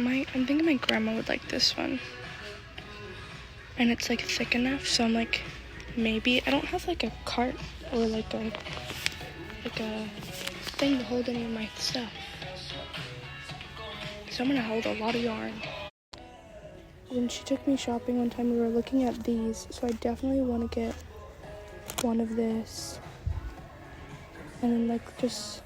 I'm thinking my grandma would like this one. And it's like thick enough, so I'm like, maybe. I don't have like a cart or like a thing to hold any of my stuff. So I'm gonna hold a lot of yarn. When she took me shopping one time, we were looking at these, so I definitely want to get one of this. And then like just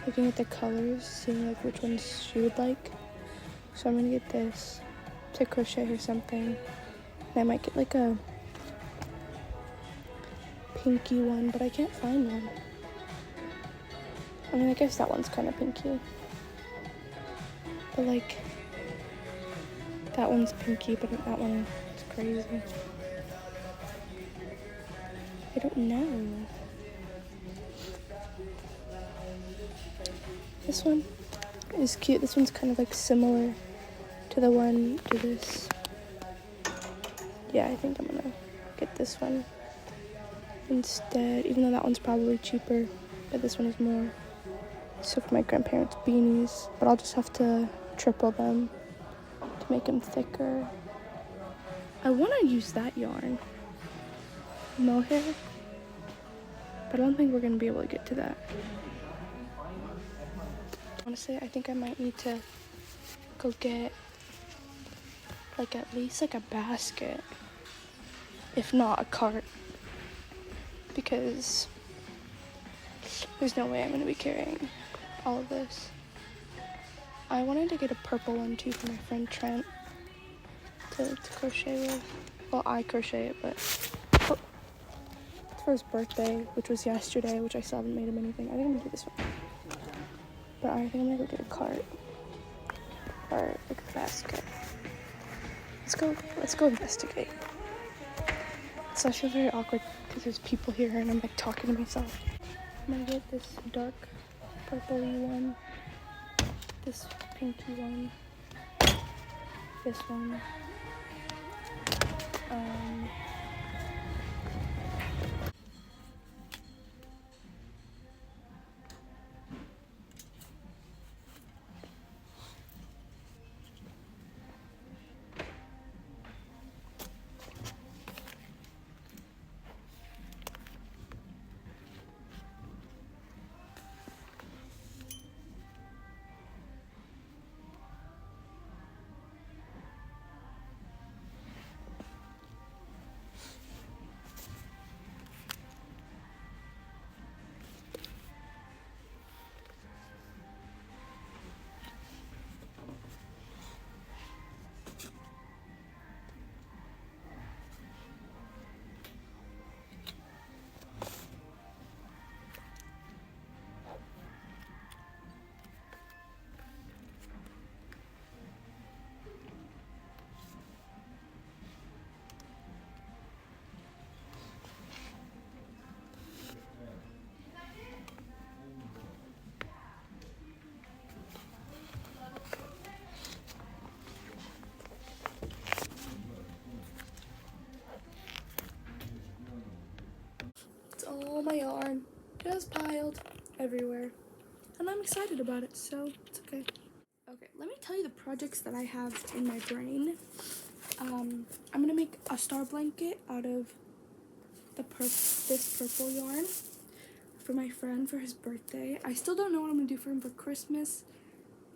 looking at the colors, seeing like which ones she would like. So I'm gonna get this to crochet or something. And I might get like a pinky one, but I can't find one. I mean, I guess that one's kind of pinky. But like, that one's pinky, but that one is crazy. I don't know. This one is cute. This one's kind of like similar to the one to this. Yeah, I think I'm gonna get this one instead, even though that one's probably cheaper, but this one is more. So for my grandparents' beanies, but I'll just have to triple them to make them thicker. I want to use that yarn, mohair, but I don't think we're gonna be able to get to that. Honestly, I think I might need to go get like at least like a basket, if not a cart, because there's no way I'm gonna be carrying all of this. I wanted to get a purple one too for my friend Trent to crochet with. Well, I crochet it, but it's for his birthday, which was yesterday, which I still haven't made him anything. I think I'm gonna do this one. But I think I'm gonna go get a cart or like a basket. Let's go investigate. So I feel very awkward because there's people here and I'm like talking to myself. I'm gonna get this dark purpley one, this pinky one, this one, it's all my yarn just piled everywhere. And I'm excited about it, so it's okay. Okay, let me tell you the projects that I have in my brain. I'm gonna make a star blanket out of this purple yarn for my friend for his birthday. I still don't know what I'm gonna do for him for Christmas.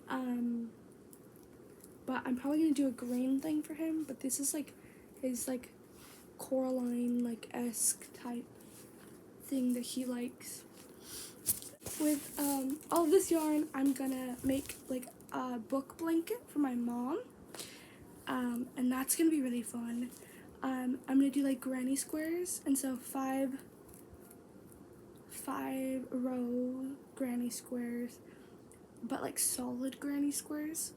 But I'm probably gonna do a green thing for him. But this is like his like Coraline like esque type thing that he likes. With all of this yarn, I'm gonna make like a book blanket for my mom, and that's gonna be really fun. I'm gonna do like granny squares, and so five row granny squares, but like solid granny squares.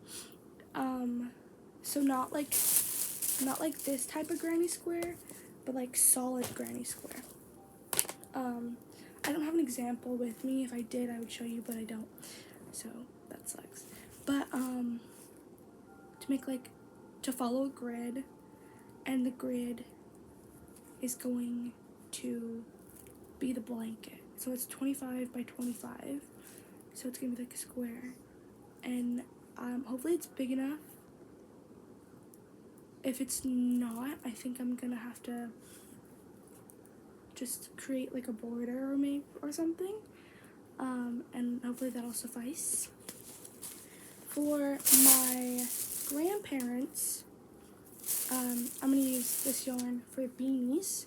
So not like this type of granny square, but like solid granny square. I don't have an example with me. If I did, I would show you, but I don't. So that sucks. But to follow a grid, and the grid is going to be the blanket. So it's 25 by 25. So it's gonna be like a square, and Hopefully it's big enough. If it's not, I think I'm gonna have to just create like a border or something. And hopefully that'll suffice. For my grandparents, I'm gonna use this yarn for beanies.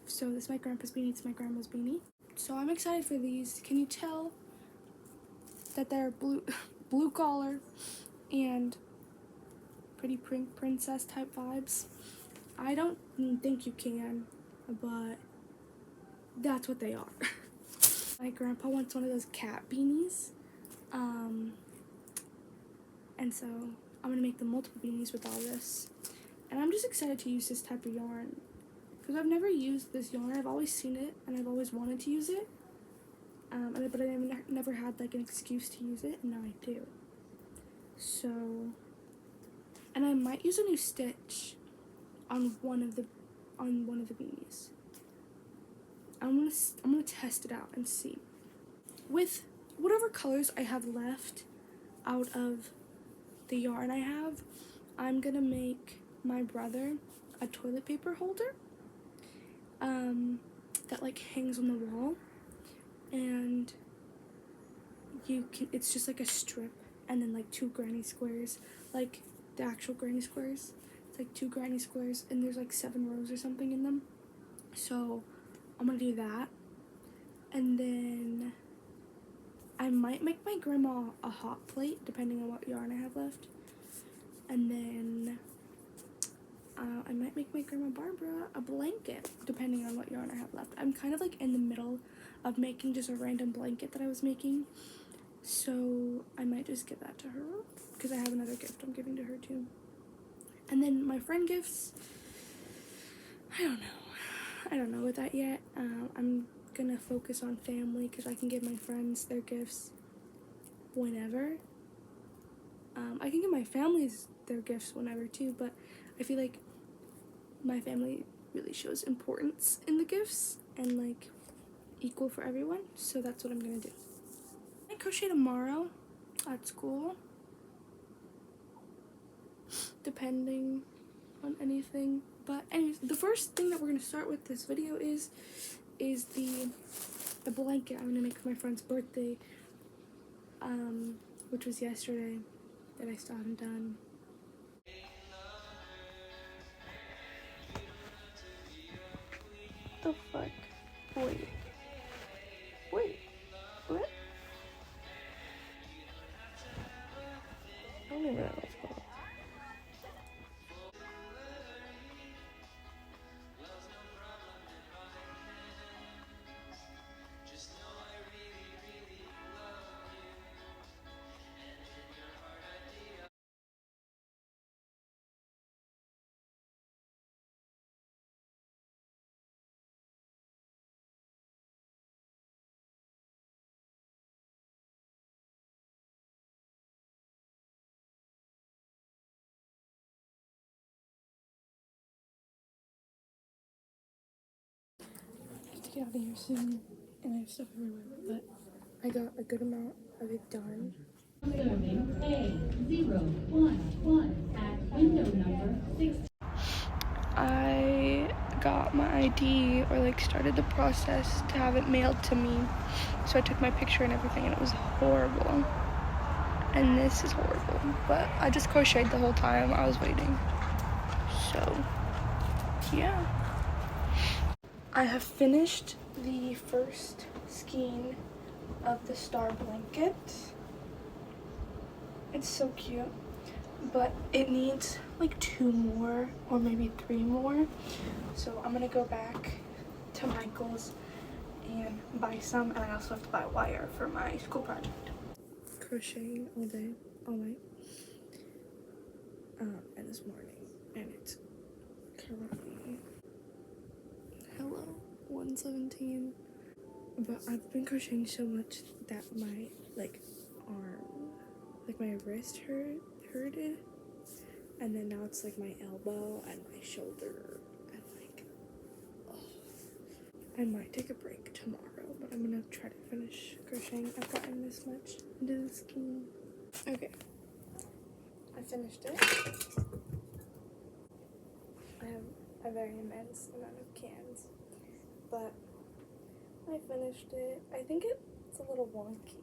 So this is my grandpa's beanie, it's my grandma's beanie. So I'm excited for these. Can you tell that they're blue collar and pretty princess type vibes? I don't think you can, but that's what they are. My grandpa wants one of those cat beanies, and so I'm gonna make them multiple beanies with all this. And I'm just excited to use this type of yarn because I've never used this yarn. I've always seen it and I've always wanted to use it, but I never had like an excuse to use it, and now I do. So, and I might use a new stitch on one of the beanies. I'm gonna test it out and see. With whatever colors I have left out of the yarn I have, I'm gonna make my brother a toilet paper holder that like hangs on the wall, and it's just like a strip and then like 2 granny squares, like the actual granny squares. It's like 2 granny squares and there's like 7 rows or something in them. So I'm gonna do that, and then I might make my grandma a hot plate depending on what yarn I have left, and then I might make my grandma Barbara a blanket depending on what yarn I have left. I'm kind of like in the middle of making just a random blanket that I was making, so I might just give that to her because I have another gift I'm giving to her too. And then my friend gifts, I don't know with that yet. I'm gonna focus on family because I can give my friends their gifts whenever. I can give my families their gifts whenever too, but I feel like my family really shows importance in the gifts and like equal for everyone, so that's what I'm gonna do. I crochet tomorrow at school, depending on anything. But anyways, the first thing that we're gonna start with this video is the blanket I'm gonna make for my friend's birthday, which was yesterday, that I still haven't done. The fuck? Wait. What? I don't even know what's going on. I have to get out of here soon, and I have stuff everywhere, but I got a good amount of it done. Serving A011 at window number 6. I got my ID, or like started the process to have it mailed to me. So I took my picture and everything, and it was horrible. And this is horrible, but I just crocheted the whole time I was waiting. So, yeah. I have finished the first skein of the star blanket. It's so cute, but it needs like 2 more or maybe 3 more. So I'm gonna go back to Michael's and buy some, and I also have to buy wire for my school project. Crocheting all day, all night, and this morning, and it's currently, hello, 1:17. But I've been crocheting so much that my like arm, like my wrist hurted, and then now it's like my elbow and my shoulder, and like, oh. I might take a break tomorrow, but I'm gonna try to finish crocheting. I've gotten this much into the skein. Okay, I finished it. I have a very immense amount of cans, but I finished it. I think it's a little wonky.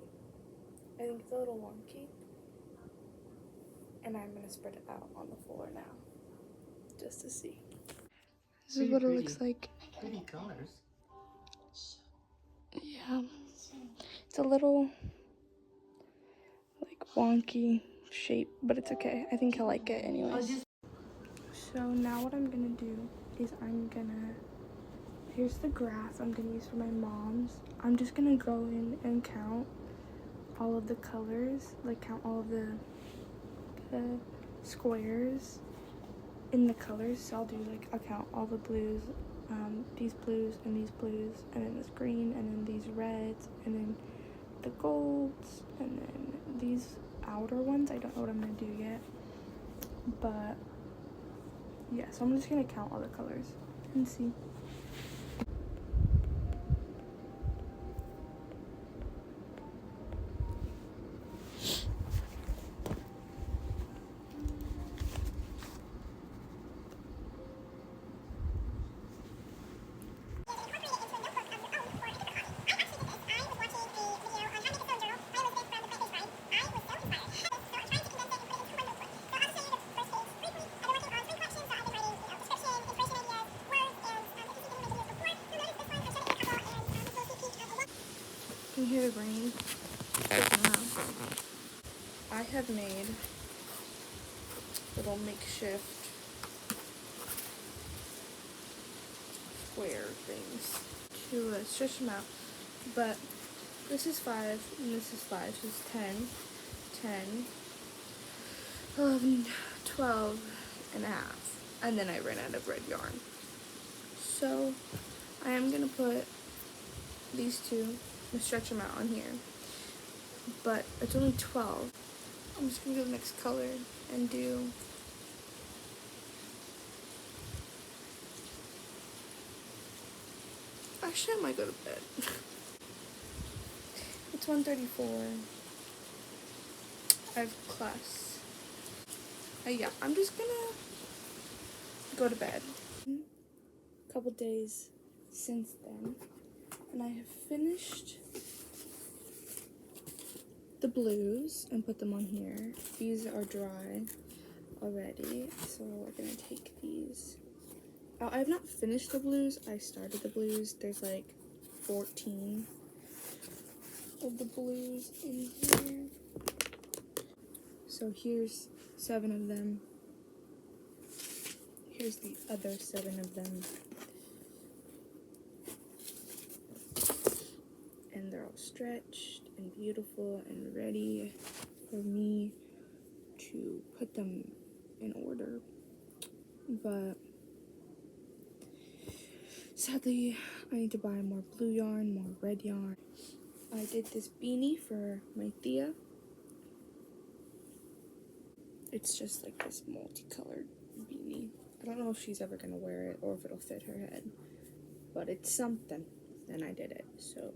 And I'm gonna spread it out on the floor now, just to see. This is what it looks like. Pretty colors. Yeah, it's a little like wonky shape, but it's okay. I think I like it anyways. So now what I'm gonna do is here's the graph I'm gonna use for my mom's. I'm just gonna go in and count all of the colors, like count all of the squares in the colors. So I'll count all the blues, these blues and these blues, and then this green, and then these reds, and then the golds, and then these outer ones. I don't know what I'm gonna do yet, but yeah, so I'm just gonna count all the colors and see. Can you hear the rain? I have made little makeshift square things to stretch them out. But this is 5 and this is 5, so it's 10, 10, 11, 12 and a half. And then I ran out of red yarn. So I am gonna put these two and stretch them out on here. But it's only 12. I'm just gonna go to the next color and do actually I might go to bed. It's 1:34. I have class. Yeah, I'm just gonna go to bed. A couple days since then, and I have finished the blues and put them on here. These are dry already, so we're gonna take these. I have not finished the blues. I started the blues. There's like 14 of the blues in here. So here's 7 of them. Here's the other 7 of them. And they're all stretched and beautiful and ready for me to put them in order. But sadly, I need to buy more blue yarn, more red yarn. I did this beanie for my Thea. It's just like this multicolored beanie. I don't know if she's ever gonna wear it or if it'll fit her head, but it's something, and I did it, so